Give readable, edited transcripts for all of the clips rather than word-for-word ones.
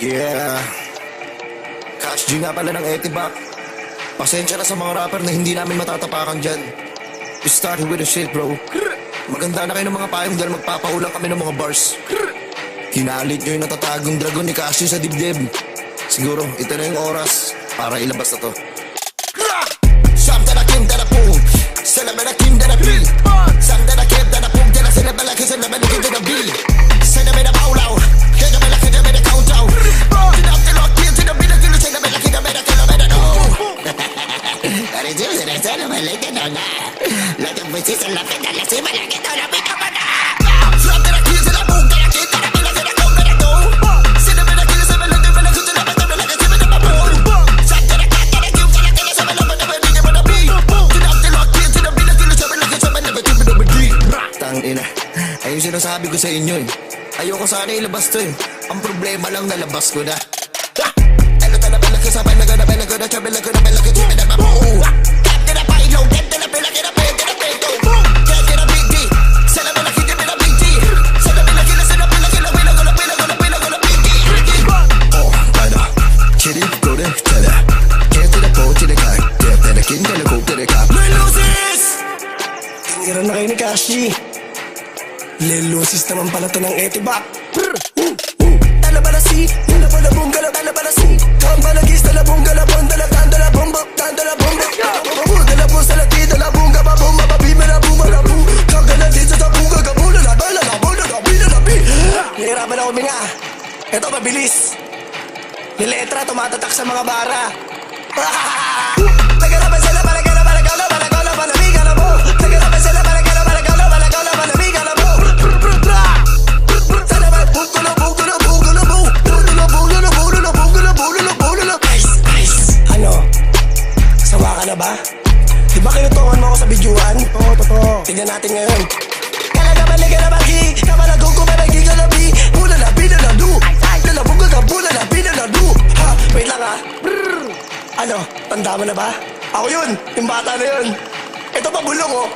Yeah. Cash G nga pala ng Etibac. Pasensya na sa mga rapper na hindi namin matatapakan dyan. We started with the shit, bro. Maganda na kayo ng mga payong dahil magpapaulang kami ng mga bars. Hinalit nyo yung natatagong dragon ni Cash G sa dibdib. Siguro, ito na yung oras para ilabas na to. Samtala kim dala pung, salamala kim dala pi. Samtala kim dala pung, dala salamala kim salamala kim dala pi. Salamala maulaw, kaya mala kaya mala countdown. Tinaptalo kim tinapila kilo salamala kim mala kilo mala no. Arejil seresa mala kilo na. Lahat besi sa lapit na lasi mala kito na pika mana. Samtala kim dala pung, kaya kim dala pila kilo kau mala no. Salamala kim salamala kim mala kito na pita mala kito na mabul. Samtala kim dala kim dala kilo salamala mala mala mala pi. Tinaptalo kim tinapila kilo salamala kim salamala kim mala pi. Tangina, ayun sinasabi ko sa inyo eh. Ayoko sana ilabas to eh. Ang problema lang nalabas ko na. Ano talaga laki sa panaga na panaga na chabela ko na panaga chime na mabuo. Kapte na pailo, kapte na pila kina pwede na peto. Kapte na big D, sana malaki di pila big D. Sana pila kila sana pila kila pila ko na pila ko na pila ko na big D. Oh, tada, chiri kore tada. Kapte na po chiri ka, kapte na kinta na kote na ka. Lelusis! Tingiran na kayo ni Kashi. Lelusis naman pala to ng Etibac. Talabalasi, talabalabong galap, talabalasi. Kambalagis, talabong galapon, talatan, talabong bak, talabong bak. Talabong sa lati, talabong gababong, mababime na bumalabu. Kagaladin sa tabong gagabula, labala, labala, labila, labi. Nahirapan ako minga. Ito mabilis. Yung letra tumatatak sa mga bara. Nagarapan sila, balagala, balagala, balagala, balamiga na mo. Nagarapan sila, balagala, balagala, balagala, balamiga na mo. Ano ba? Diba kinutungan mo ako sa bidyuhan? Totoo. Tignan natin ngayon. Kalaga baliga na bagi, kamalago ko ba nagigalabi? Bula na binaladu, lalabog ka bula na binaladu. Ha, wait lang ha. Ano, tanda mo na ba? Ako yun, yung bata na yun. Ito pa bulong oh.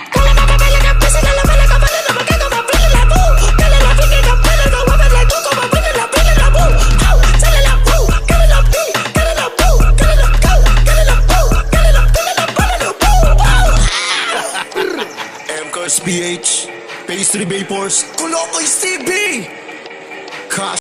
Kalaga baliga, pisa na lang balaga pala na magkano mabililabu. Kalalapin ka na pala na wabalago ko mabililabu. Aw, salalabu, kalalabi, kalalabu, kalalabu, kalalabu. MCOS PH, Pastry Vapors, Kulokoy CB, Cash